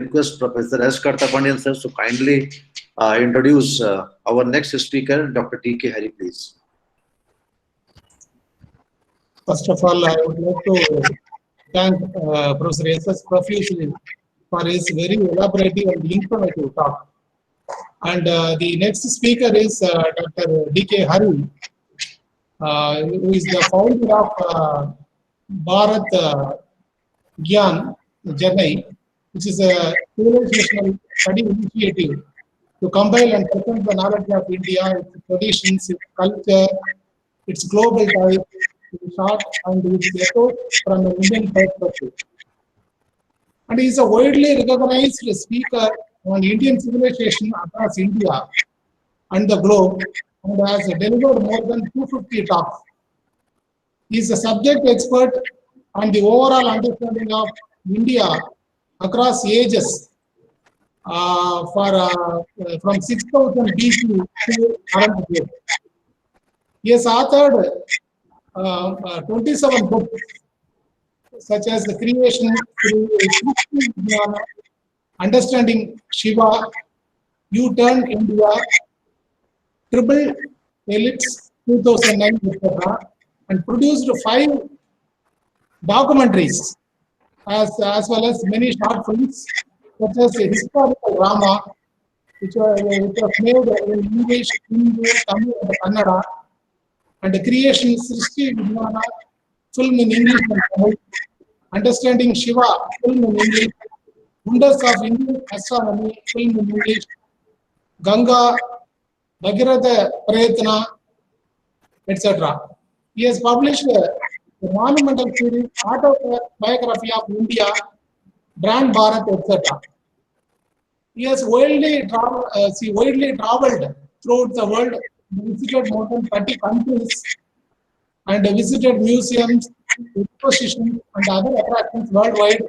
request Professor S. Kartapandian sir to kindly introduce our next speaker, Dr. D.K.Hari, please. First of all, I would like to thank Professor S.S. profusely for his very elaborative and informative talk. And the next speaker is Dr. D.K.Hari, who is the founder of Bharat Gyan Journey, which is a civilizational study initiative to compile and present the knowledge of India, its traditions, its culture, its global ties, in short, and its echoes from an Indian perspective. And he is a widely recognized speaker on Indian civilization across India and the globe, and has delivered more than 250 talks. He is a subject expert on the overall understanding of India across ages, from 6000 BC to current day. He has authored 27 books, such as The Creation through Srishti Vijnana, Understanding Shiva, You Turn India, Triple Ellipse 2009, etc., and produced 5 documentaries, as well as many short films, such as a historical drama, which was made in English, Hindi, Tamil, and Kannada, and The Creation Srishti Vijnana, film in English and Tamil, Understanding Shiva, film in English, Wonders of Indian Astronomy, film in English, Ganga, Bhagirath Prayatna, etc. He has published a monumental series, Autobiography of India, Brand Bharat, etc. He has widely traveled throughout the world, visited more than 30 countries, and visited museums, expositions, and other attractions worldwide,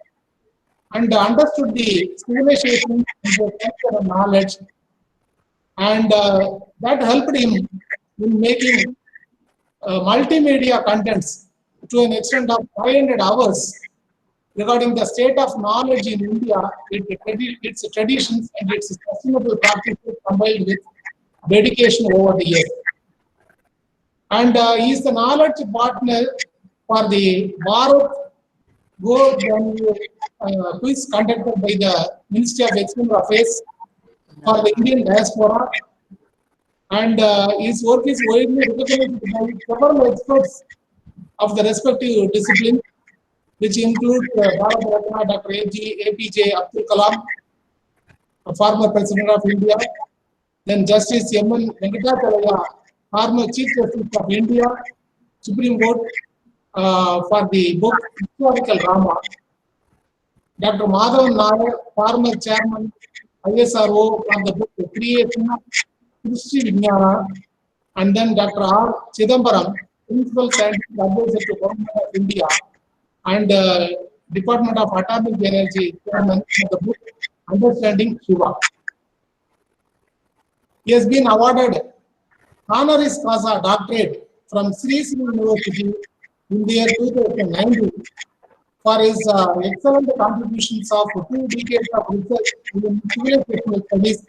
and understood the civilization and the culture and knowledge, and that helped him in making multimedia contents to an extent of 500 hours regarding the state of knowledge in India, its traditions, and its sustainable practices combined with dedication over the years. And he is the knowledge partner for the Bharat Go quiz conducted by the Ministry of External Affairs for the Indian diaspora. And his work is widely recognized by several experts of the respective disciplines, which include Bharat Ratna Dr. APJ Abdul Kalam, a former President of India, then Justice M.N. Venkatacharya, former Chief Justice of India, Supreme Court, for the book Historical Drama, Dr. Madhavan Nair, former Chairman ISRO, for the book The Creation of Srishti Vijnana, and then Dr. R. Chidambaram, Principal Scientific Advisor to Government of India and Department of Atomic Energy Chairman, for the book Understanding Shiva. He has been awarded honoris causa doctorate from Sri Sri University in the year 2019 for his excellent contributions of 2 decades of research in civilizational studies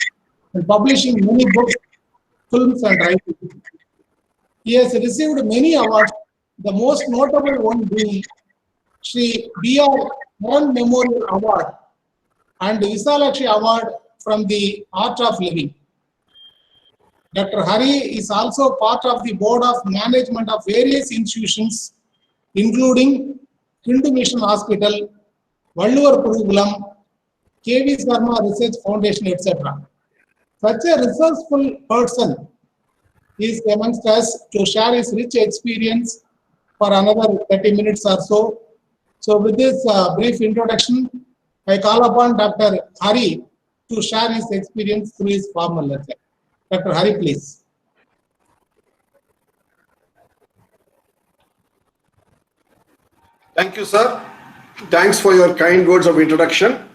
and publishing many books, films, and writing. He has received many awards, the most notable one being Sri B.R. Mohan Memorial Award and Visalakshi Award from the Art of Living. Dr. Hari is also part of the board of management of various institutions, including Hindu Mission Hospital, Valluvar Kurukulam, K.V. Sarma Research Foundation, etc. Such a resourceful person is amongst us to share his rich experience for another 30 minutes or so. So with this brief introduction, I call upon Dr. Hari to share his experience through his formal lecture. Dr. Hari, please. Thank you, sir. Thanks for your kind words of introduction.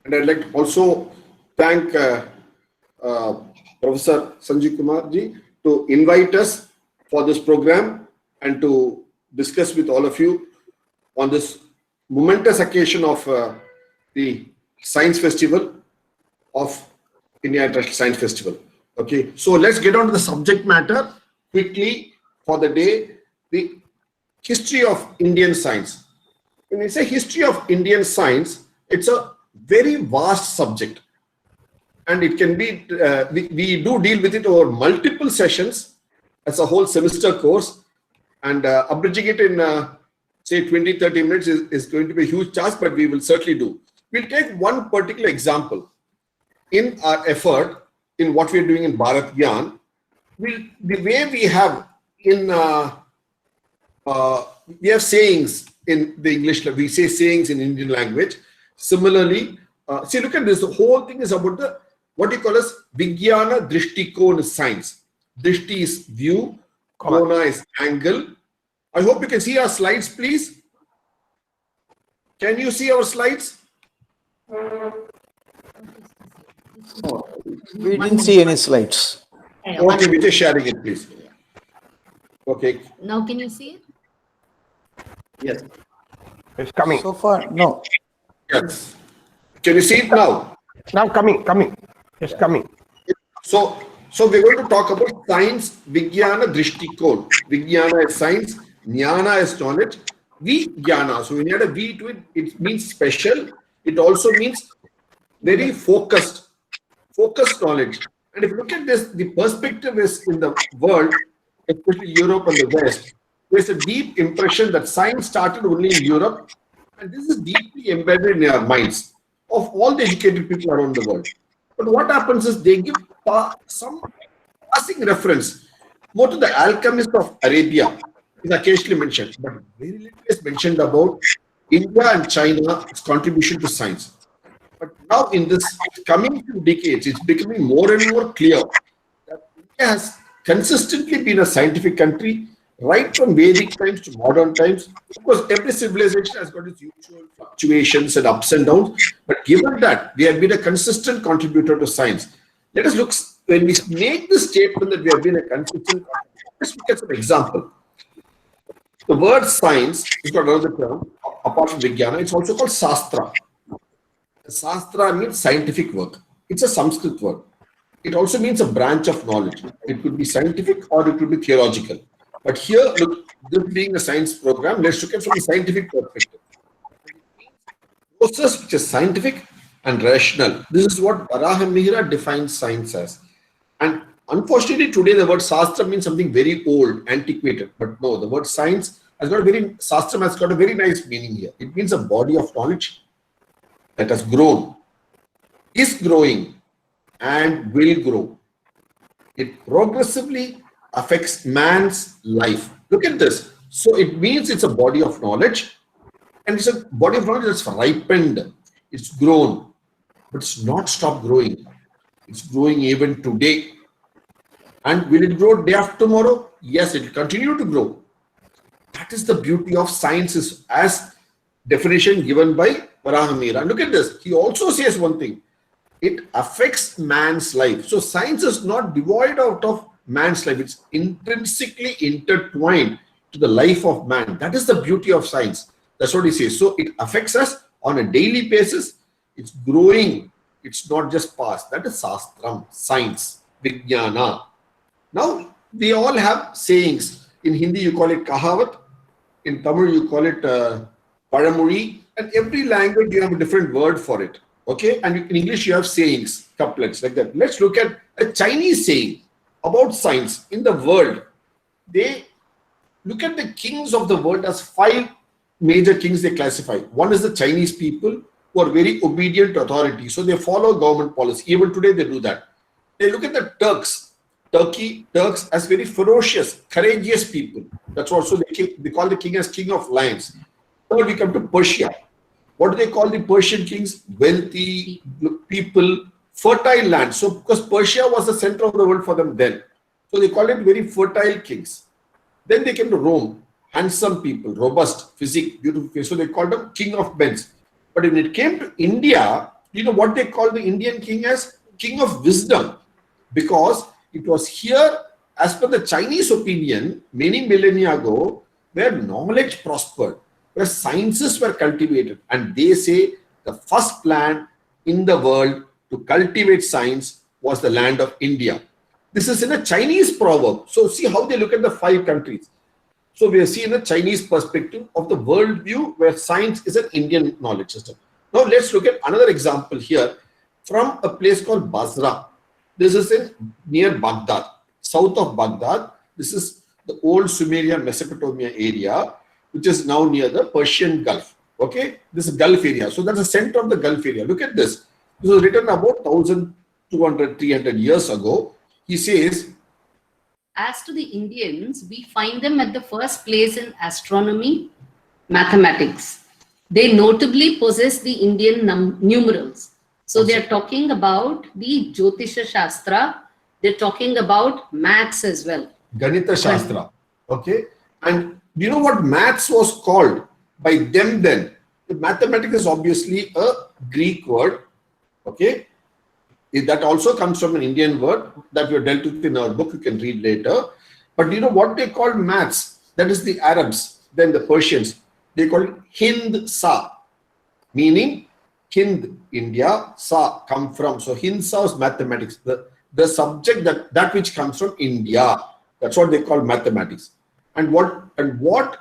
And I'd like to also thank Professor Sanjeev Kumar ji to invite us for this program and to discuss with all of you on this momentous occasion of the Science Festival of India International Science Festival. Okay, so let's get on to the subject matter quickly for the day. The history of Indian science. When we say history of Indian science, it's a very vast subject, and it can be we do deal with it over multiple sessions as a whole semester course, and abridging it in say 20-30 minutes is going to be a huge task, but we will certainly do. We'll take one particular example in our effort in what we're doing in Bharat Gyan. The way we have in we have sayings in the English, we say sayings in Indian language. Similarly, see, look at this. The whole thing is about the what you call as Vijnana Drishtikon science. Drishti is view, Kona is angle. I hope you can see our slides, please. Can you see our slides? We didn't see any slides. Okay, we're just sharing it, please. Okay. Now can you see it? Yes. It's coming. So far, no. Yes. Can you see it now? Now coming. It's coming. So we're going to talk about science, Vijnana Drishtikon. Vijnana is science, Jnana is knowledge, Vijnana. So when you add a V to it, it means special. It also means very focused knowledge. And if you look at this, the perspective is in the world, especially Europe and the West, there's a deep impression that science started only in Europe, and this is deeply embedded in our minds of all the educated people around the world. But what happens is they give some passing reference more to the alchemist of Arabia is occasionally mentioned, but very little is mentioned about India and China's contribution to science. But now in this coming few decades, it's becoming more and more clear that India has consistently been a scientific country right from Vedic times to modern times. Of course, every civilization has got its usual fluctuations and ups and downs. But given that we have been a consistent contributor to science, let us look, when we make the statement that we have been a consistent contributor, let's look at some example. The word science is got another term, apart from Vijnana, it's also called Shastra. Shastra means scientific work. It's a Sanskrit word. It also means a branch of knowledge. It could be scientific or it could be theological. But here, look, this being a science program, let's look at it from a scientific perspective. Process which is scientific and rational. This is what Varahamihira defines science as. And unfortunately, today the word Shastra means something very old, antiquated. But no, the word science has got a very, Shastra has got a very nice meaning here. It means a body of knowledge that has grown, is growing, and will grow. It progressively affects man's life. Look at this. So it means it's a body of knowledge, and it's a body of knowledge that's ripened. It's grown, but it's not stopped growing. It's growing even today. And will it grow day after tomorrow? Yes, it will continue to grow. That is the beauty of science, as definition given by Varahamihira. Look at this. He also says one thing. It affects man's life. So science is not devoid out of man's life. It's intrinsically intertwined to the life of man. That is the beauty of science. That's what he says. So it affects us on a daily basis. It's growing. It's not just past. That is Shastram, science, Vijnana. Now, we all have sayings. In Hindi, you call it Kahavat. In Tamil, you call it Paramuri. And every language, you have a different word for it. Okay? And in English, you have sayings, couplets like that. Let's look at a Chinese saying about science in the world. They look at the kings of the world as 5 major kings they classify. One is the Chinese people who are very obedient to authority. So they follow government policy. Even today, they do that. They look at the Turks as very ferocious, courageous people. That's also they call the king as king of lions. Third, we come to Persia. What do they call the Persian kings? Wealthy people, fertile land. So because Persia was the center of the world for them then. So they call it very fertile kings. Then they came to Rome. Handsome people, robust, physique, beautiful. So they called them king of men. But when it came to India, you know what they call the Indian king as? King of wisdom. Because it was here, as per the Chinese opinion, many millennia ago, where knowledge prospered, where sciences were cultivated. And they say the first land in the world to cultivate science was the land of India. This is in a Chinese proverb. So see how they look at the 5 countries. So we are seeing a Chinese perspective of the world view where science is an Indian knowledge system. Now let's look at another example here from a place called Basra. This is near Baghdad, south of Baghdad. This is the old Sumerian Mesopotamia area, which is now near the Persian Gulf. Okay, this is Gulf area. So that's the center of the Gulf area. Look at this. This was written about 1,200, 300 years ago. He says, as to the Indians, we find them at the first place in astronomy, mathematics. They notably possess the Indian numerals. So they're talking about the Jyotisha Shastra. They're talking about maths as well. Ganita Shastra. Okay. And do you know what maths was called by them then? The mathematics is obviously a Greek word. Okay. That also comes from an Indian word that we have dealt with in our book. You can read later. But you know what they call maths? That is the Arabs, then the Persians. They call it Hind Sa, meaning Hind, India, Sa, come from. So Hind Sa is mathematics, the subject that which comes from India. That's what they call mathematics. And what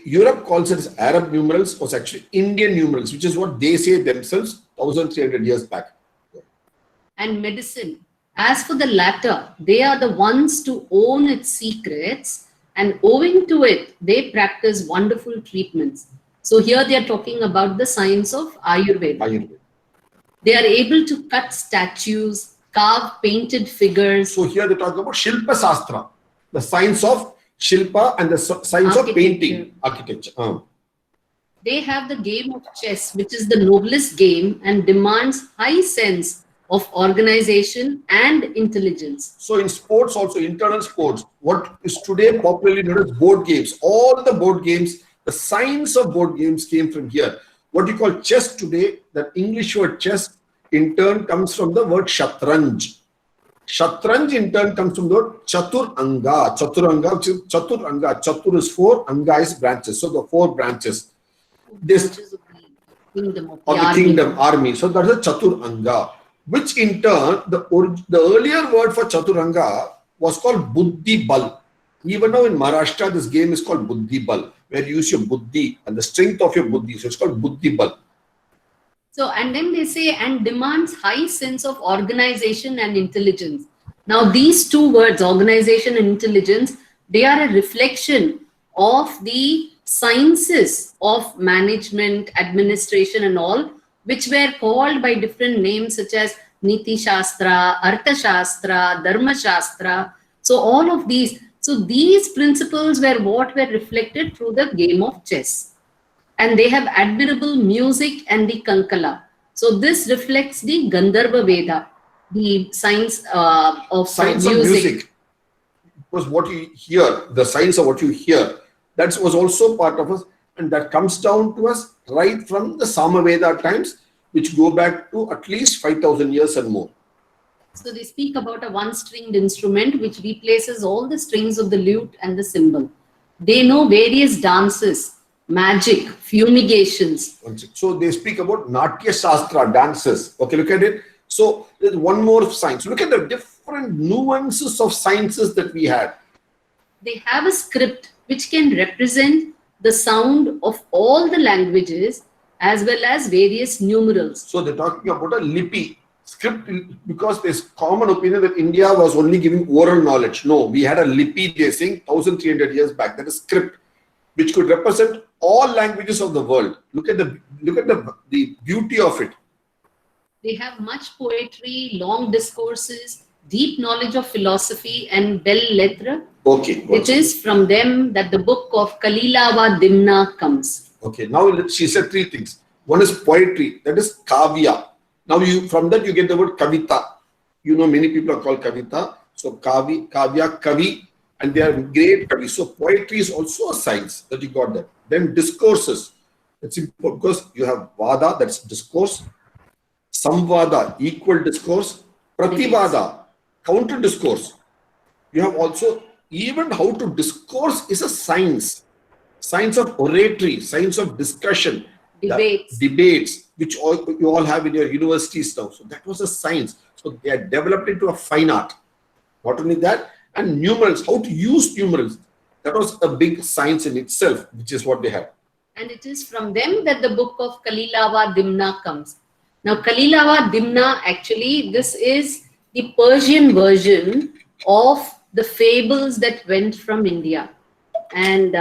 Europe calls it as Arab numerals was actually Indian numerals, which is what they say themselves 1,300 years back. And medicine. As for the latter, they are the ones to own its secrets, and owing to it, they practice wonderful treatments. So here they are talking about the science of Ayurveda. They are able to cut statues, carve painted figures. So here they talk about Shilpa Shastra, the science of Shilpa and the science of painting, architecture. They have the game of chess, which is the noblest game and demands high sense of organization and intelligence. So in sports also, internal sports, what is today popularly known as board games, all the board games, the science of board games came from here. What you call chess today, that English word chess in turn comes from the word Shatranj. Shatranj in turn comes from the word Chaturanga. Chaturanga, which is Chaturanga. Chatur is 4, Anga is branches. So the 4 branches. This of the kingdom, army. So that's a Chaturanga. Which in turn, the earlier word for Chaturanga was called Buddhi Bal. Even now in Maharashtra, this game is called Buddhi Bal, where you use your Buddhi and the strength of your Buddhi. So it's called Buddhi Bal. So, and then they say, and demands high sense of organization and intelligence. Now, these 2 words, organization and intelligence, they are a reflection of the sciences of management, administration and all, which were called by different names such as Niti Shastra, Artha Shastra, Dharma Shastra. So all of these, so these principles were what were reflected through the game of chess. And they have admirable music and the Kankala. So this reflects the Gandharva Veda, the science of music. Was what you hear, the science of what you hear. That was also part of us. And that comes down to us right from the Samaveda times, which go back to at least 5,000 years and more. So they speak about a one-stringed instrument which replaces all the strings of the lute and the cymbal. They know various dances, magic, fumigations. So they speak about Natya Shastra, dances. Okay, look at it. So there's one more of science. Look at the different nuances of sciences that we had. They have a script which can represent the sound of all the languages as well as various numerals. So they're talking about a lipi script, because there's common opinion that India was only giving oral knowledge. No, we had a lipi, they're saying 1,300 years back. That is script which could represent all languages of the world. Look at the beauty of it. They have much poetry, long discourses, deep knowledge of philosophy and belles lettres. Okay. It is from them that the book of Kalilava Dimna comes. Okay, now she said 3 things. One is poetry, that is kavya. Now from that you get the word kavita. You know, many people are called kavita. So kavya, kavi, and they are great kavi. So poetry is also a science that you got there. Then discourses. It's important because you have vada, that's discourse. Samvada, equal discourse. Prativada, counter discourse. You have also, even how to discourse is a science. Science of oratory, science of discussion. Debates. which you all have in your universities now. So that was a science. So they are developed into a fine art. Not only that, and numerals, how to use numerals. That was a big science in itself, which is what they had. And it is from them that the book of Kalilava Dimna comes. Now, Kalilava Dimna, actually, this is the Persian version of the fables that went from India. And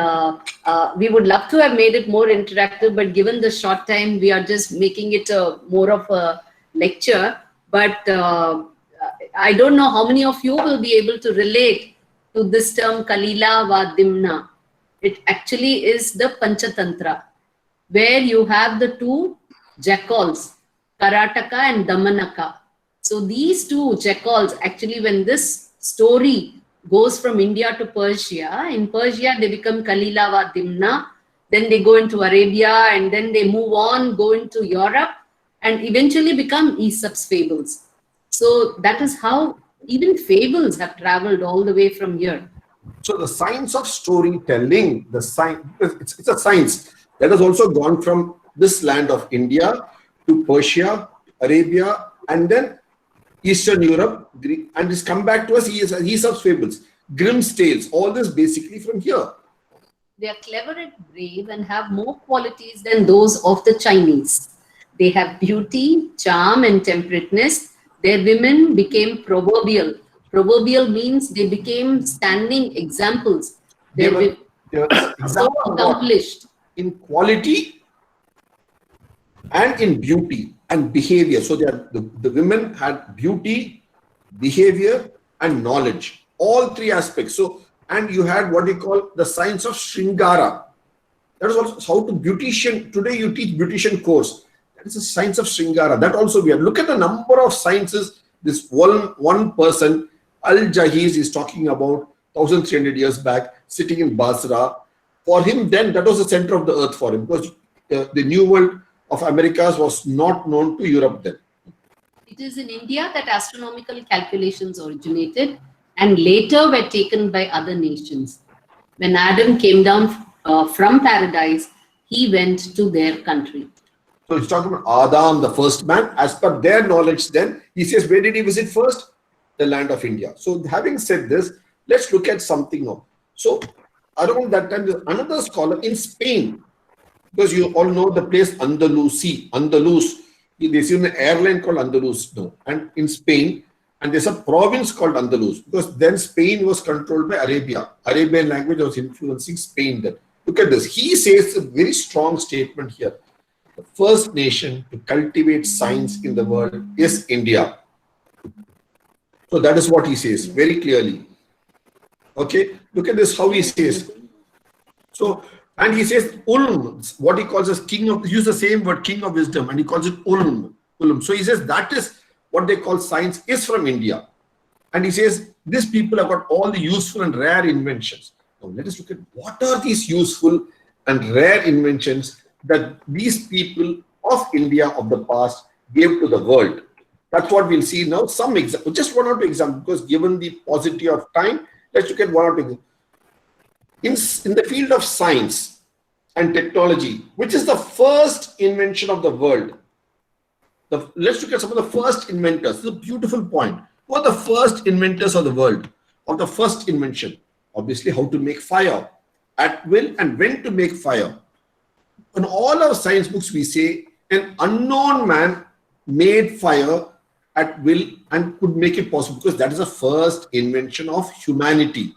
we would love to have made it more interactive, but given the short time, we are just making it more of a lecture. But I don't know how many of you will be able to relate to this term Kalila va Dimna. It actually is the Panchatantra, where you have the two jackals, Karataka and Damanaka. So these two jackals, actually, when this story goes from India to Persia, in Persia they become Kalila va Dimna, then they go into Arabia, and then they move on, go into Europe, and eventually become Aesop's fables. So that is how even fables have traveled all the way from here. So the science of storytelling, it's a science that has also gone from this land of India to Persia, Arabia, and then Eastern Europe, and it's come back to us. Aesop's fables, Grimm's tales, all this basically from here. They are clever and brave and have more qualities than those of the Chinese. They have beauty, charm, and temperateness. Their women became proverbial. Proverbial means they became standing examples. They were So example accomplished. in quality and in beauty and behavior. So the women had beauty, behavior, and knowledge. All three aspects. So, and you had what you call the science of Shringara. That is also how to beautician. Today you teach beautician course. That is a science of Shringara. That also we have. Look at the number of sciences. This one person, Al-Jahiz, is talking about 1300 years back, sitting in Basra. For him then, that was the center of the earth for him, because the New World of Americas was not known to Europe then. It is in India that astronomical calculations originated and later were taken by other nations. When Adam came down from paradise, he went to their country. So he's talking about Adam, the first man. As per their knowledge then, he says, where did he visit first? The land of India. So having said this, let's look at something now. So around that time, there's another scholar in Spain, because you all know the place Andalus. There's even an airline called Andalus now, and in Spain, and there's a province called Andalus, because then Spain was controlled by Arabia. Arabian language was influencing Spain then. Look at this. He says a very strong statement here. The first nation to cultivate science in the world is India. So that is what he says very clearly. Okay, look at this, how he says. So, and he says Ulm, what he calls as king of, use the same word, king of wisdom, and he calls it Ulm. So he says that is what they call science is from India. And he says these people have got all the useful and rare inventions. Now let us look at what are these useful and rare inventions that these people of India of the past gave to the world. That's what we'll see now. Some example, just one or two examples, because given the paucity of time, let's look at one or two. In the field of science and technology, which is the first invention of the world? Let's look at some of the first inventors. This is a beautiful point. Who are the first inventors of the world? Or the first invention? Obviously, how to make fire at will and when to make fire. In all our science books, we say an unknown man made fire at will and could make it possible, because that is the first invention of humanity.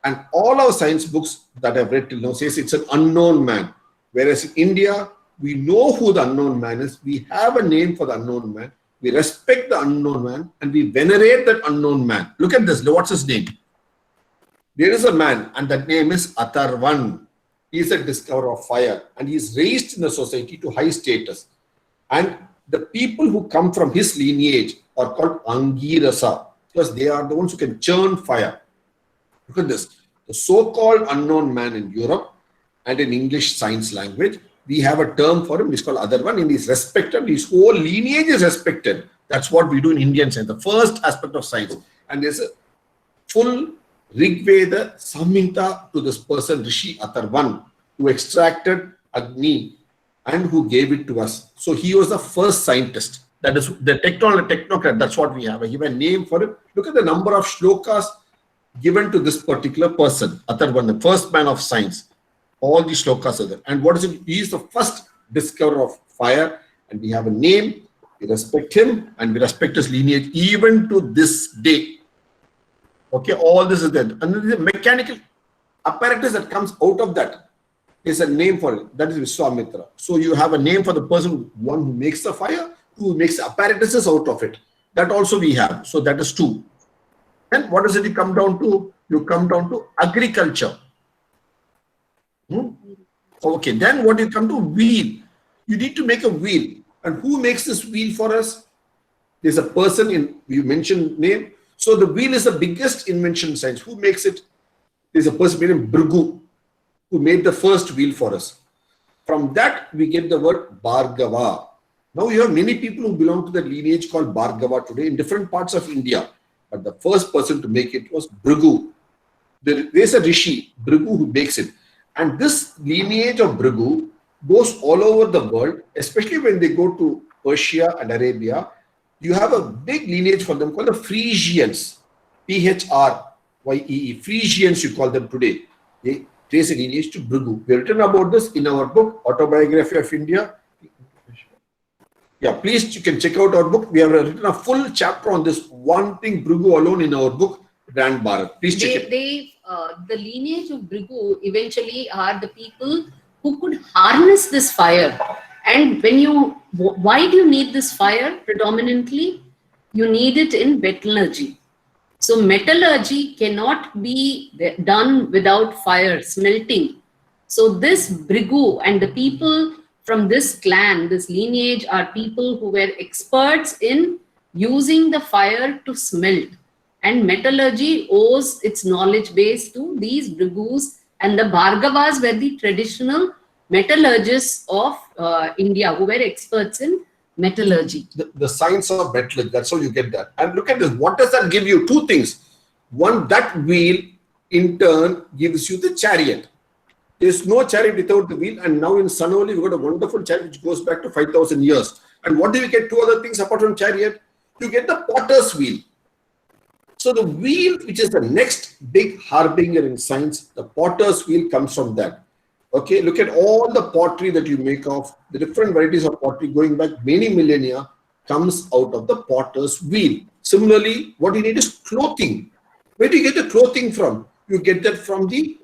And all our science books that I've read till now says it's an unknown man. Whereas in India, we know who the unknown man is. We have a name for the unknown man. We respect the unknown man and we venerate that unknown man. Look at this. What's his name? There is a man, and that name is Atharvan. He is a discoverer of fire, and he is raised in the society to high status. And the people who come from his lineage are called Angirasa, because they are the ones who can churn fire. Look at this. The so-called unknown man in Europe and in English science language, we have a term for him. It's called Atharvan, and he's respected. His whole lineage is respected. That's what we do in Indian science, the first aspect of science. And there's a full Rig Veda Samhita to this person, Rishi Atharvan, who extracted Agni and who gave it to us. So he was the first scientist. That is the technocrat. That's what we have. I give a name for it. Look at the number of shlokas given to this particular person, Atharvan, the first man of science. All these shlokas are there. And what is it? He is the first discoverer of fire, and we have a name. We respect him and we respect his lineage even to this day. Okay, all this is there. And the mechanical apparatus that comes out of that is a name for it. That is Vishwamitra. So you have a name for the person, one who makes the fire, who makes apparatuses out of it. That also we have. So that is 2. And what does it come down to? You come down to agriculture. Okay, then what you come to? Wheel. You need to make a wheel. And who makes this wheel for us? There's a person in, you mentioned name. So the wheel is the biggest invention in science. Who makes it? There's a person named Bhrigu who made the first wheel for us. From that, we get the word Bhargava. Now you have many people who belong to the lineage called Bhargava today in different parts of India. But the first person to make it was Bhrigu. There's a Rishi, Bhrigu, who makes it. And this lineage of Bhrigu goes all over the world, especially when they go to Persia and Arabia. You have a big lineage for them called the Frisians. Phrye, Frisians you call them today. They trace a lineage to Bhrigu. We have written about this in our book, Autobiography of India. Yeah, please, you can check out our book. We have written a full chapter on this one thing, Bhrigu alone, in our book, Grand Bharat. Please check it. The lineage of Bhrigu eventually are the people who could harness this fire. And why do you need this fire predominantly? You need it in metallurgy. So metallurgy cannot be done without fire, smelting. So this Bhrigu and the people from this clan, this lineage, are people who were experts in using the fire to smelt. And metallurgy owes its knowledge base to these Bhrigus, and the Bhargavas were the traditional metallurgists of India who were experts in metallurgy. The science of metallurgy, that's how you get that. And look at this, what does that give you? 2 things. One, that wheel in turn gives you the chariot. There's no chariot without the wheel, and now in Sanoli we've got a wonderful chariot which goes back to 5,000 years. And what do you get? 2 other things apart from chariot. You get the potter's wheel. So the wheel, which is the next big harbinger in science, the potter's wheel comes from that. Okay, look at all the pottery that you make of, the different varieties of pottery going back many millennia comes out of the potter's wheel. Similarly, what you need is clothing. Where do you get the clothing from? You get that from the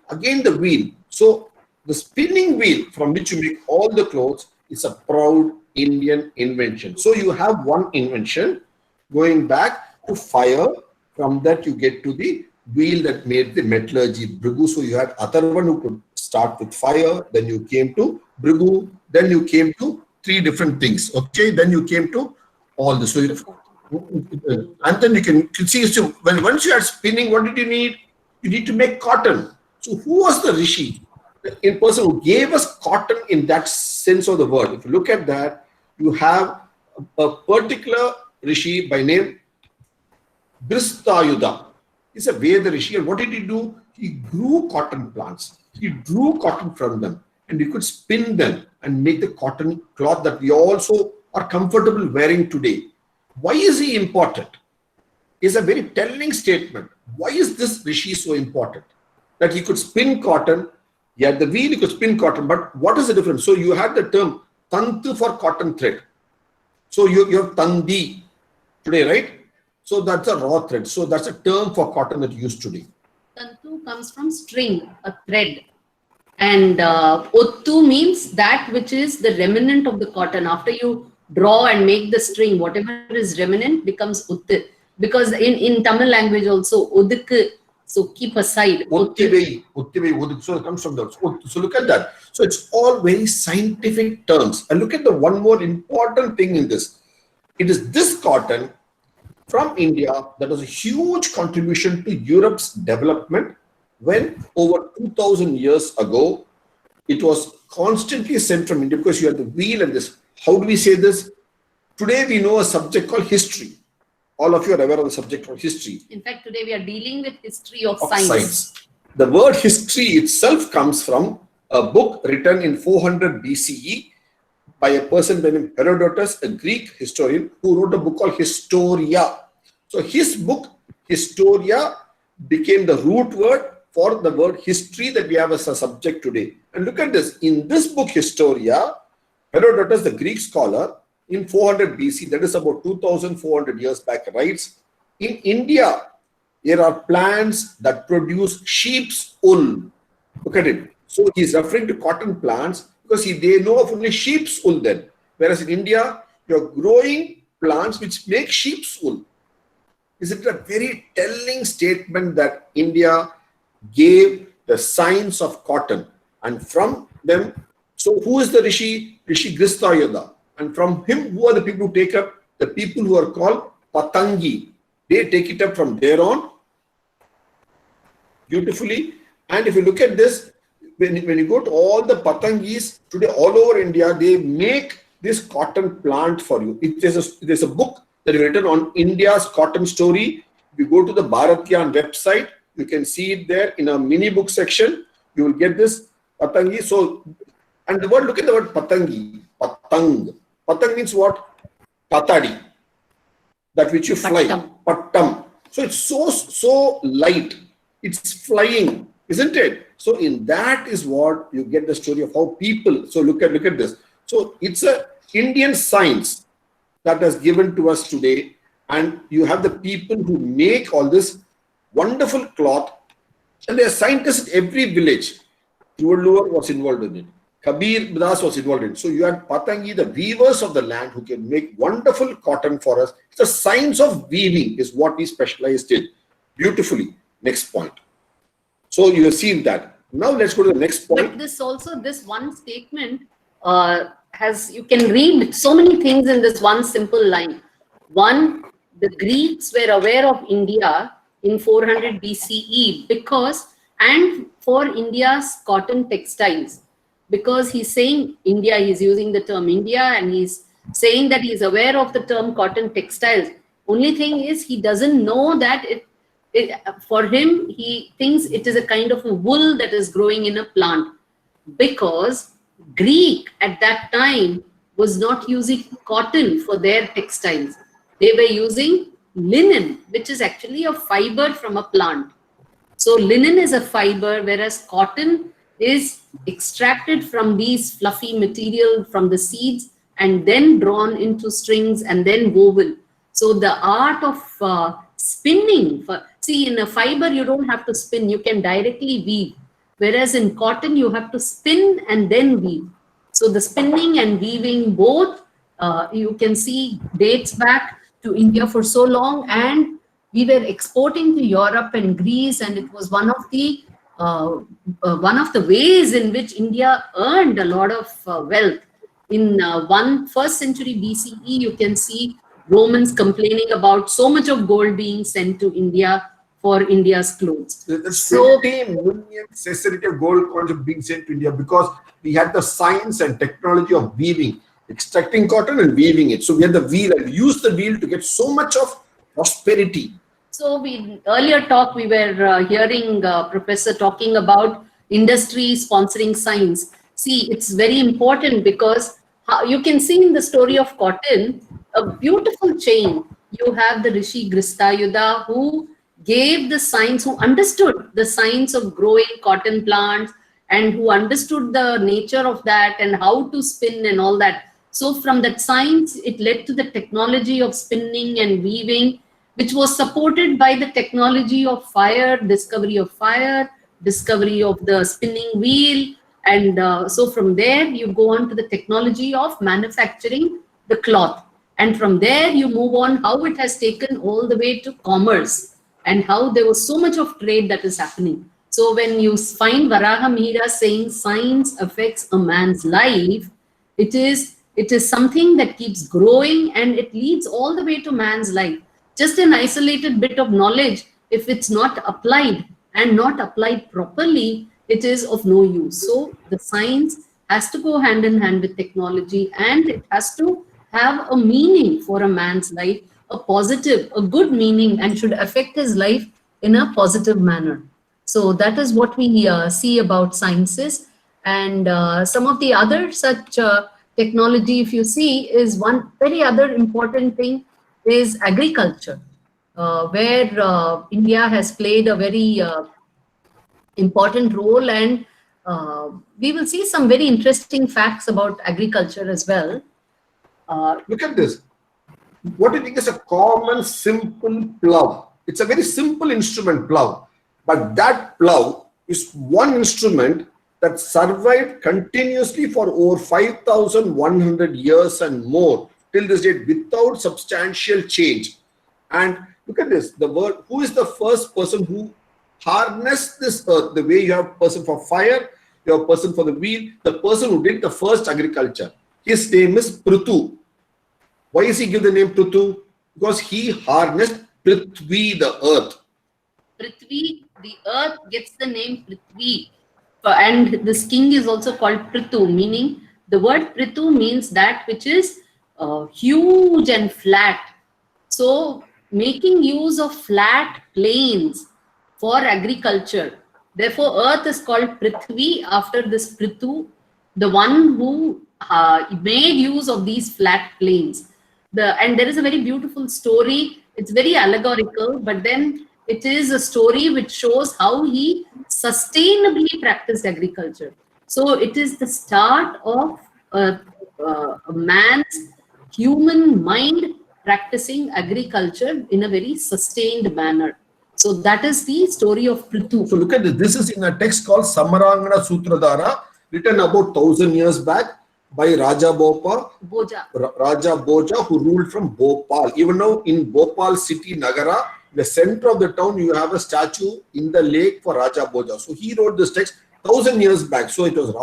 wheel. So the spinning wheel from which you make all the clothes is a proud Indian invention. So you have one invention going back to fire. From that you get to the wheel that made the metallurgy Bhrigu. So you had Atharvan who could start with fire, then you came to Bhrigu, then you came to 3 different things. Okay, then you came to all this. So and then you can see, so when once you are spinning, what did you need? You need to make cotton. So who was the Rishi? The person who gave us cotton in that sense of the word. If you look at that, you have a particular Rishi by name Bristayuda. He's a Veda Rishi, and what did he do? He grew cotton plants. He drew cotton from them, and he could spin them and make the cotton cloth that we also are comfortable wearing today. Why is he important? It's a very telling statement. Why is this Rishi so important? That he could spin cotton. He had the wheel, he could spin cotton, but what is the difference? So you had the term Tantu for cotton thread. So you have Tandi today, right? So that's a raw thread. So that's a term for cotton that you use today. Tantu comes from string, a thread. And Ottu means that which is the remnant of the cotton. After you draw and make the string, whatever is remnant becomes Uttu. Because in Tamil language also, Udukku, so keep aside. Uttivei, so it comes from that. So look at that. So it's all very scientific terms. And look at the one more important thing in this. It is this cotton from India that was a huge contribution to Europe's development when over 2000 years ago, it was constantly sent from India because you had the wheel and this. How do we say this? Today we know a subject called history. All of you are aware of the subject called history. In fact, today we are dealing with history of science. The word history itself comes from a book written in 400 BCE by a person by the name Herodotus, a Greek historian who wrote a book called Historia. So his book, Historia, became the root word for the word history that we have as a subject today. And look at this. In this book, Historia, Herodotus, the Greek scholar, in 400 BC, that is about 2,400 years back, writes, in India, there are plants that produce sheep's wool. Look at it. So he's referring to cotton plants because they know of only sheep's wool then. Whereas in India, you're growing plants which make sheep's wool. Is it a very telling statement that India gave the science of cotton? And from them, so who is the Rishi? Rishi Gristayudha. And from him, who are the people who take up? The people who are called Patangi. They take it up from there on beautifully. And if you look at this, when you go to all the Patangis today all over India, they make this cotton plant for you. There's a book that is written on India's cotton story. If you go to the Bharatyan website, you can see it there in a mini book section. You will get this Patangi. So, and the word, look at the word Patangi. Patang. Patang means what? Patadi. That which you fly. Pattam. So it's so light. It's flying, isn't it? So in that is what you get the story of how people. So look at this. So it's a Indian science that has given to us today, and you have the people who make all this wonderful cloth, and there are scientists in every village. Tiruvalluvar was involved in it. Kabir Das was involved in it. So you had Patangi, the weavers of the land, who can make wonderful cotton for us. The science of weaving is what we specialized in. Beautifully. Next point. So you have seen that. Now let's go to the next point. But this one statement you can read so many things in this one simple line. One, the Greeks were aware of India in 400 BCE and for India's cotton textiles, because he's saying India, he's using the term India, and he's saying that he's aware of the term cotton textiles. Only thing is, he doesn't know that for him, he thinks it is a kind of a wool that is growing in a plant, because Greek at that time was not using cotton for their textiles. They were using linen, which is actually a fiber from a plant. So linen is a fiber, whereas cotton is extracted from these fluffy material from the seeds and then drawn into strings and then woven. So the art of spinning, see, in a fiber you don't have to spin, you can directly weave, whereas in cotton you have to spin and then weave. So the spinning and weaving both you can see dates back to India for so long, and we were exporting to Europe and Greece, and it was one of the ways in which India earned a lot of wealth. In 1st century BCE, you can see Romans complaining about so much of gold being sent to India for India's clothes. There's 50 million cesarity of gold coins being sent to India because we had the science and technology of weaving, extracting cotton and weaving it. So we had the wheel and used the wheel to get so much of prosperity. So earlier talk, we were hearing Professor talking about industry sponsoring science. See, it's very important because you can see in the story of cotton, a beautiful chain. You have the Rishi Gristayudha who gave the science, who understood the science of growing cotton plants and who understood the nature of that and how to spin and all that. So from that science, it led to the technology of spinning and weaving, which was supported by the technology of fire, discovery of the spinning wheel. And so from there, you go on to the technology of manufacturing the cloth. And from there, you move on how it has taken all the way to commerce and how there was so much of trade that is happening. So when you find Varaha Mihira saying science affects a man's life, it is something that keeps growing and it leads all the way to man's life. Just an isolated bit of knowledge, if it's not applied and not applied properly, it is of no use. So the science has to go hand in hand with technology, and it has to have a meaning for a man's life, a positive, a good meaning, and should affect his life in a positive manner. So that is what we see about sciences. And some of the other such technology, if you see, is one very other important thing is agriculture, where India has played a very important role, and we will see some very interesting facts about agriculture as well. Look at this. What do you think is a common, simple plow? It's a very simple instrument, plow. But that plow is one instrument that survived continuously for over 5,100 years and more till this date without substantial change. And look at this. The word, who is the first person who harnessed this earth? The way you have a person for fire, you have a person for the wheel, the person who did the first agriculture. His name is Prithu. Why is he given the name Prithu? Because he harnessed Prithvi, the earth. Prithvi, the earth gets the name Prithvi. And this king is also called Prithu, meaning the word Prithu means that which is huge and flat. So making use of flat plains for agriculture. Therefore, earth is called Prithvi after this Prithu, the one who made use of these flat plains. And there is a very beautiful story. It's very allegorical, but then it is a story which shows how he sustainably practiced agriculture. So it is the start of a man's human mind practicing agriculture in a very sustained manner. So that is the story of Prithu. So look at this. This is in a text called Samarangana Sutradhara, written about 1,000 years back by Raja Bhoja, who ruled from Bhopal. Even now in Bhopal city, Nagara, the center of the town, you have a statue in the lake for Raja Bhoja. So he wrote this text 1,000 years back. So it was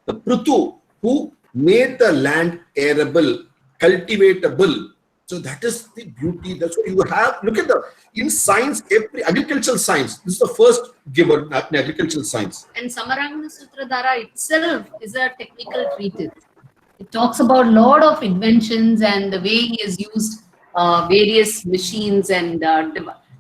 the Prithu who made the land arable, cultivatable. So that is the beauty. That's what you have. Look at in science, every agricultural science, this is the first given in agricultural science. And Samarangana Sutradhara itself is a technical treatise. It talks about a lot of inventions and the way he has used various machines and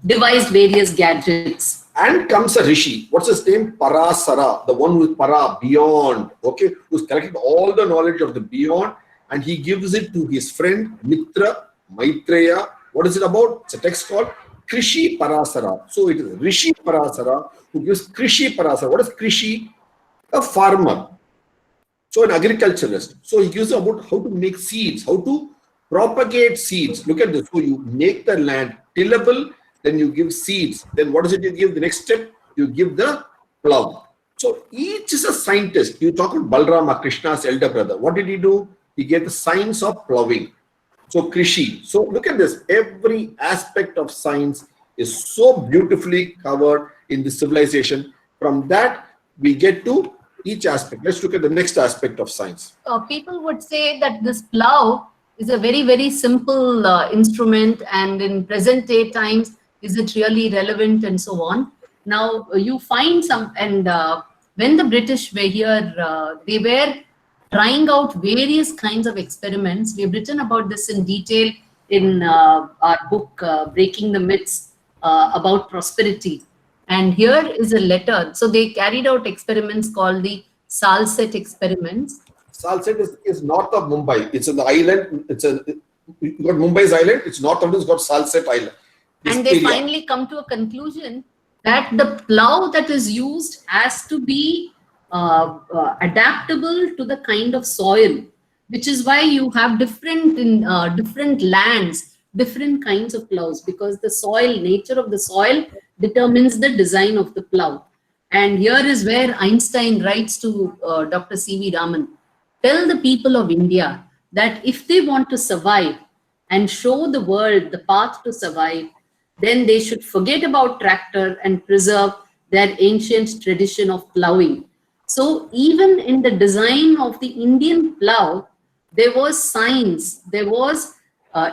devised various gadgets. And comes a rishi. What's his name? Parasara, the one who is para, beyond, okay, who's collected all the knowledge of the beyond, and he gives it to his friend Mitra, Maitreya. What is it about? It's a text called Krishi Parasara. So it is Rishi Parasara who gives Krishi Parasara. What is Krishi? A farmer. So an agriculturalist. So he gives about how to make seeds, how to propagate seeds. Look at this. So you make the land tillable, then you give seeds. Then what is it you give? The next step, you give the plow. So each is a scientist. You talk about Balrama, Krishna's elder brother. What did he do? He gave the science of plowing. So Krishi. So look at this. Every aspect of science is so beautifully covered in the civilization. From that, we get to each aspect. Let's look at the next aspect of science. People would say that this plow is a very, very simple instrument, and in present day times, is it really relevant and so on. Now, you find some, and when the British were here, they were trying out various kinds of experiments. We have written about this in detail in our book, Breaking the Myths about Prosperity. And here is a letter. So they carried out experiments called the Salsa Experiments. Salsa is north of Mumbai. It's in the island. You got Mumbai's island. It's north of it. It's got Salsa Island. And they finally come to a conclusion that the plow that is used has to be adaptable to the kind of soil, which is why you have different lands, different kinds of plows, because the soil, nature of the soil determines the design of the plow. And here is where Einstein writes to Dr. C.V. Raman, tell the people of India that if they want to survive and show the world the path to survive, then they should forget about tractor and preserve their ancient tradition of plowing. So even in the design of the Indian plow, there was science, there was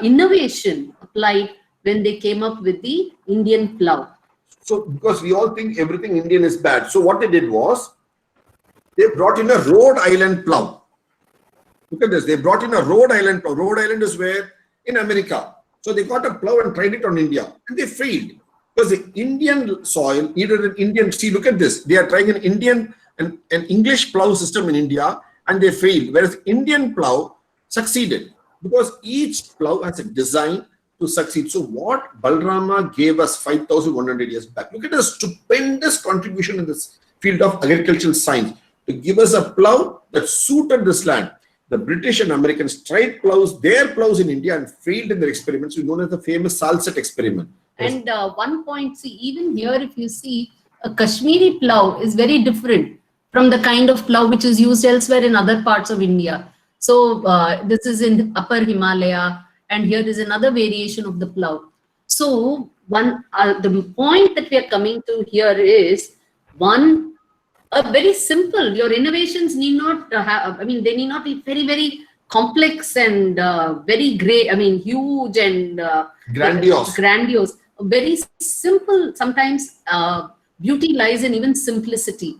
innovation applied when they came up with the Indian plow. So because we all think everything Indian is bad. So what they did was, they brought in a Rhode Island plow. Look at this. They brought in a Rhode Island plow. Rhode Island is where? In America. So they got a plow and tried it on India. And they failed. Because the Indian soil needed an Indian. See, look at this. They are trying an English plow system in India. and they failed, whereas Indian plow succeeded because each plow has a design to succeed. So what Balrama gave us 5,100 years back, look at the stupendous contribution in this field of agricultural science to give us a plow that suited this land. The British and Americans tried their plows in India and failed in their experiments, known as the famous Salsa Experiment. And one point, see, even here, if you see, a Kashmiri plow is very different from the kind of plow which is used elsewhere in other parts of India. So this is in Upper Himalaya, and here is another variation of the plow. So the point that we are coming to here is one, a very simple, your innovations need not have, I mean, they need not be very, very complex and very great, I mean, huge and grandiose. Very simple, sometimes beauty lies in even simplicity.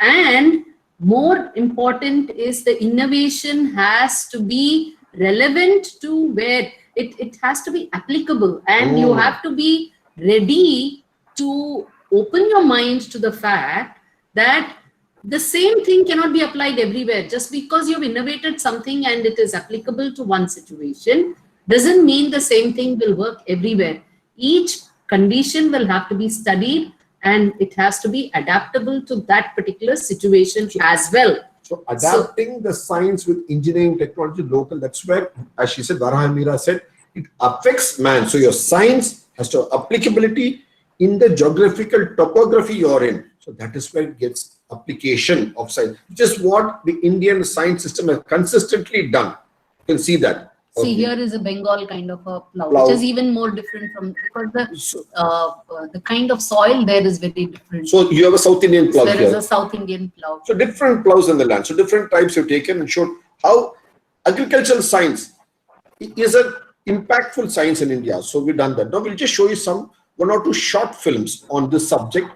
And more important is the innovation has to be relevant to where it has to be applicable, and you have to be ready to open your mind to the fact that the same thing cannot be applied everywhere. Just because you've innovated something and it is applicable to one situation doesn't mean the same thing will work everywhere. Each condition will have to be studied, and it has to be adaptable to that particular situation as well. So adapting the science with engineering technology local, that's where, as she said, Varahamira said, it affects man. So your science has to applicability in the geographical topography you're in. So that is where it gets application of science, which is what the Indian science system has consistently done. You can see that. See, here is a Bengal kind of a plow, which is even more different from, because the kind of soil there is very different. So you have a South Indian plow here. There is a South Indian plow. So different plows in the land. So different types you've taken and showed how agricultural science is an impactful science in India. So we've done that. Now we'll just show you one or two short films on this subject.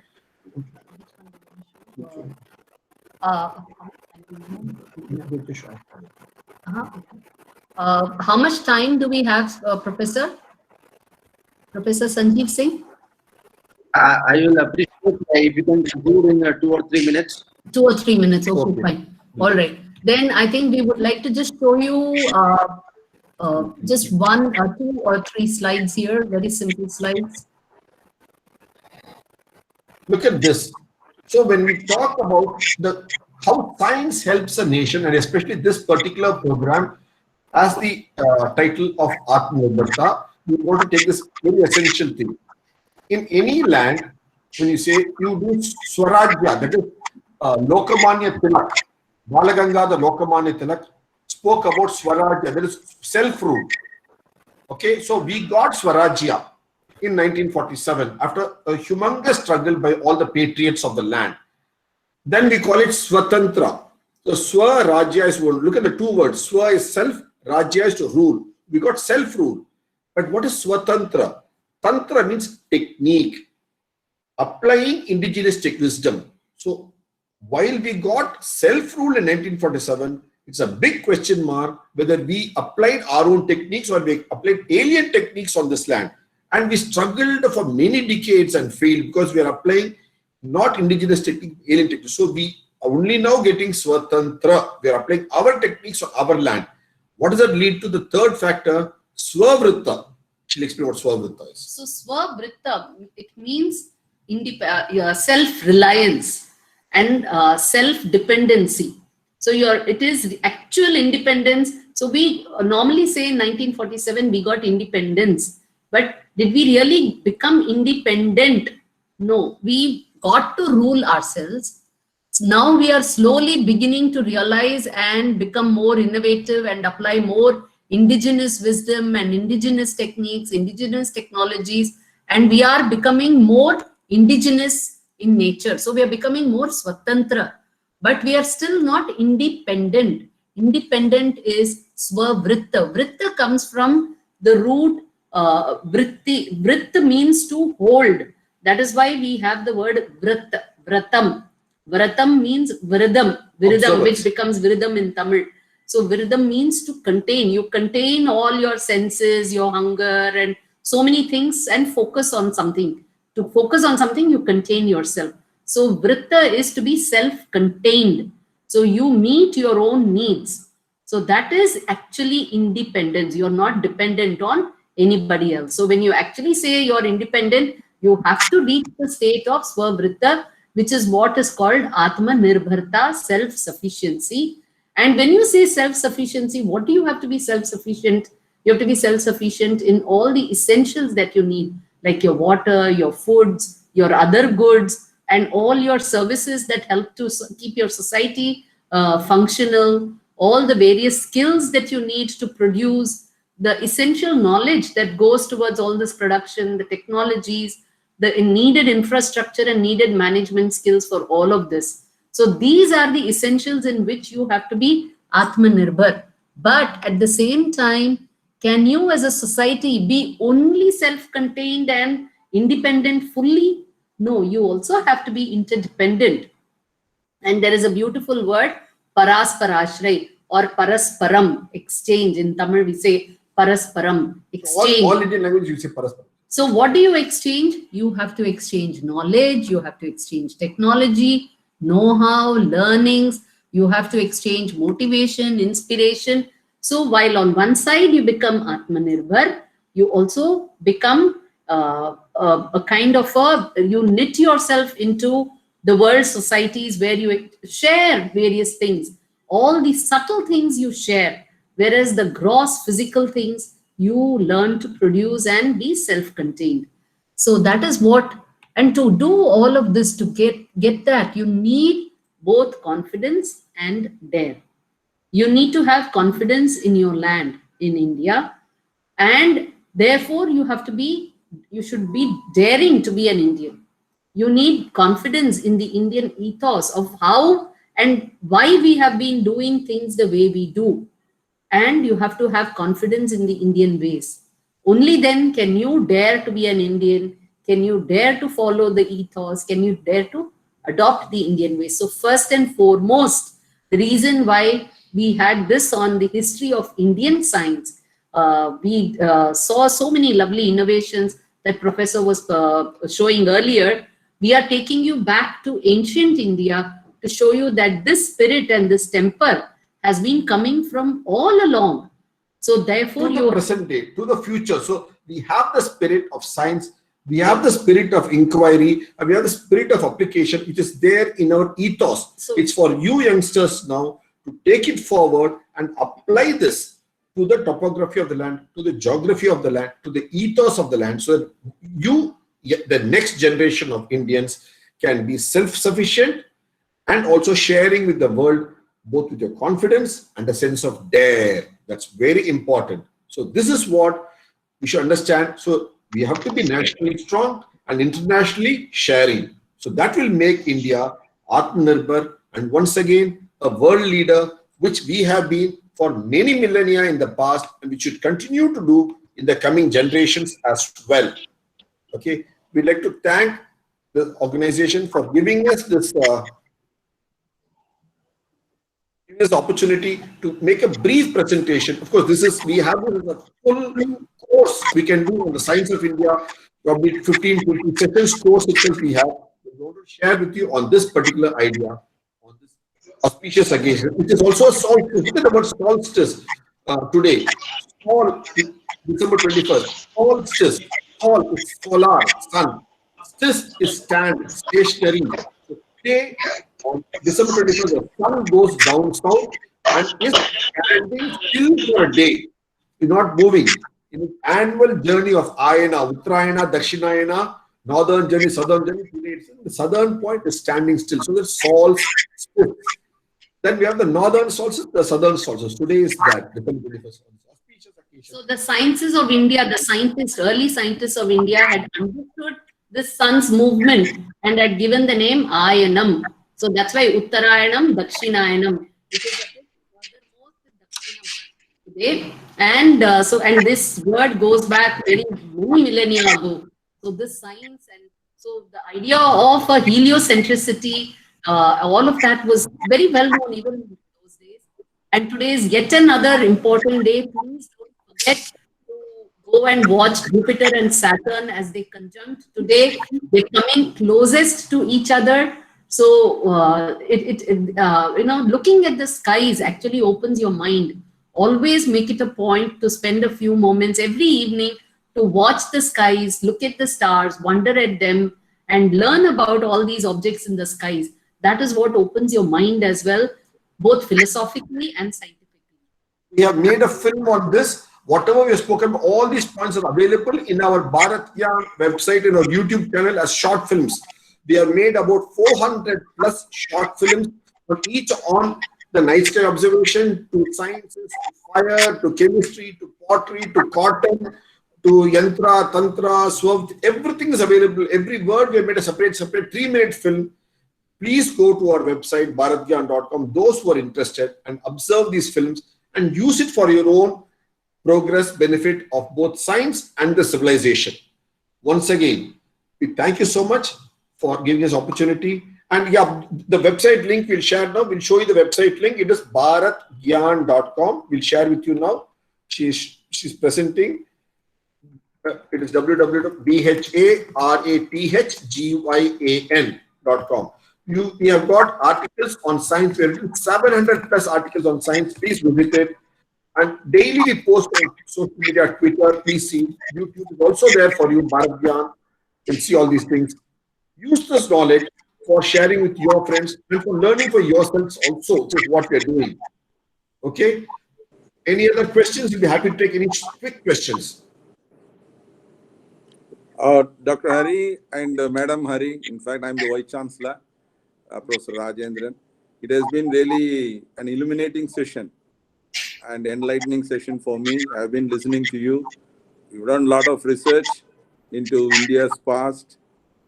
How much time do we have, Professor Sanjeev Singh? I will appreciate if you can conclude in 2 or 3 minutes. 2 or 3 minutes, okay, fine. All right. Then I think we would like to just show you just 1 or 2 or 3 slides here, very simple slides. Look at this. So when we talk about how science helps a nation, and especially this particular program, as the title of Atmanirbharta, we want to take this very essential thing. In any land, when you say you do Swarajya, that is Lokamanya Tilak, Balaganga, the Lokamanya Tilak, spoke about Swarajya, that is self-rule. Okay, so we got Swarajya in 1947 after a humongous struggle by all the patriots of the land. Then we call it Swatantra. So Swarajya is one. Look at the 2 words. Swa is self, Rajya is to rule. We got self-rule. But what is Swatantra? Tantra means technique, applying indigenous wisdom. So while we got self-rule in 1947, it's a big question mark whether we applied our own techniques or we applied alien techniques on this land. And we struggled for many decades and failed because we are applying not indigenous technique, alien techniques. So we are only now getting Swatantra. We are applying our techniques on our land. What does that lead to? The third factor, Swavritta. She'll explain what Swavritta is. So Swavritta, it means self-reliance and self-dependency. So it is actual independence. So we normally say in 1947 we got independence, but did we really become independent? No, we got to rule ourselves. Now we are slowly beginning to realize and become more innovative and apply more indigenous wisdom and indigenous techniques, indigenous technologies, and we are becoming more indigenous in nature. So we are becoming more Swatantra, but we are still not independent. Independent is Swavritta. Vritta comes from the root vritti. Vritta means to hold. That is why we have the word Vritta, Vratam. Vratam means Viridam, which becomes Viridam in Tamil. So Viridam means to contain. You contain all your senses, your hunger, and so many things, and focus on something. To focus on something, you contain yourself. So Vritta is to be self-contained. So you meet your own needs. So that is actually independence. You're not dependent on anybody else. So when you actually say you're independent, you have to reach the state of Swavritta, which is what is called Atma Nirbharta, self-sufficiency. And when you say self-sufficiency, what do you have to be self-sufficient? You have to be self-sufficient in all the essentials that you need, like your water, your foods, your other goods, and all your services that help to keep your society functional, all the various skills that you need to produce, the essential knowledge that goes towards all this production, the technologies, the needed infrastructure and needed management skills for all of this. So these are the essentials in which you have to be Atmanirbhar. But at the same time, can you as a society be only self-contained and independent fully? No, you also have to be interdependent. And there is a beautiful word, parasparashray or parasparam, exchange. In Tamil, we say parasparam, exchange. All Indian language, you say parasparam. So what do you exchange? You have to exchange knowledge, you have to exchange technology, know-how, learnings, you have to exchange motivation, inspiration. So while on one side you become Atmanirbhar, you also become a kind of you knit yourself into the world societies where you share various things. All the subtle things you share, whereas the gross physical things you learn to produce and be self-contained. So that is what, and to do all of this, to get that, you need both confidence and dare. You need to have confidence in your land, in India, and therefore you should be daring to be an Indian. You need confidence in the Indian ethos of how and why we have been doing things the way we do. And you have to have confidence in the Indian ways. Only then can you dare to be an Indian, can you dare to follow the ethos, can you dare to adopt the Indian ways. So first and foremost, the reason why we had this on the history of Indian science, we saw so many lovely innovations that Professor was showing earlier. We are taking you back to ancient India to show you that this spirit and this temper has been coming from all along. So therefore, to the present day, to the future. So we have the spirit of science, we have the spirit of inquiry, and we have the spirit of application, which is there in our ethos. So it's for you youngsters now to take it forward and apply this to the topography of the land, to the geography of the land, to the ethos of the land, so that you, the next generation of Indians, can be self-sufficient and also sharing with the world, both with your confidence and a sense of dare. That's very important. So this is what we should understand. So we have to be nationally strong and internationally sharing. So that will make India Atmanirbhar and once again a world leader, which we have been for many millennia in the past and which should continue to do in the coming generations as well. Okay, we'd like to thank the organization for giving us this opportunity to make a brief presentation. Of course, we have this as a full course we can do on the science of India, probably 15-20 seconds course itself we have. We want to share with you on this particular idea, on this auspicious occasion, which is also a solstice. Look at the word solstice today. Sol, December 21st. Solstice. Sol is solar, sun. Stis is stand, stationary. So today, on December 21st, the sun goes down south and is standing still for a day. Is not moving. In its annual journey of Ayana, Uttarayana, Dakshinayana, northern journey, southern journey, the southern point is standing still. So that's solstice. Then we have the northern solstice, the southern solstice. Today is that, December 21st. So the sciences of India, the early scientists of India had understood the sun's movement and had given the name Ayanam. So that's why Uttarayanam, Dakshinayanam. It is a bit furthermost today. And and this word goes back many millennia ago. So this science and so the idea of a heliocentricity, all of that was very well known even in those days. And today is yet another important day. Please don't forget to go and watch Jupiter and Saturn as they conjunct today. They're coming closest to each other. So looking at the skies actually opens your mind. Always make it a point to spend a few moments every evening to watch the skies, look at the stars, wonder at them, and learn about all these objects in the skies. That is what opens your mind as well, both philosophically and scientifically. We have made a film on this. Whatever we have spoken, all these points are available in our Bharat Gyan website, in our YouTube channel as short films. We have made about 400 plus short films, but each on the night sky observation, to sciences, to fire, to chemistry, to pottery, to cotton, to yantra, tantra, swav. Everything is available. Every word we have made a separate 3-minute film. Please go to our website, bharatgyan.com, those who are interested, and observe these films and use it for your own progress, benefit of both science and the civilization. Once again, we thank you so much for giving us opportunity. And yeah, the website link we'll share now. We'll show you the website link. It is bharatgyan.com. We'll share with you now. She's presenting. It is www.bharatgyan.com. We have got articles on science. We have written 700 plus articles on science. Please visit it. And daily we post on social media, Twitter, PC, YouTube is also there for you, Bharat Gyan. You'll see all these things. Use this knowledge for sharing with your friends and for learning for yourselves also, which is what we're doing. Okay? Any other questions? We'll be happy to take any quick questions. Dr. Hari and Madam Hari, in fact, I'm the Vice Chancellor, Professor Rajendran. It has been really an illuminating session and enlightening session for me. I've been listening to you. You've done a lot of research into India's past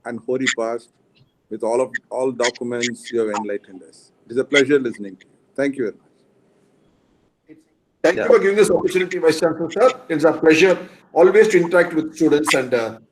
and Hori past. With all documents, you have enlightened us. It is a pleasure listening to you. Thank you very much. Thank you for giving this opportunity, Vice Chancellor, sir. It's a pleasure always to interact with students and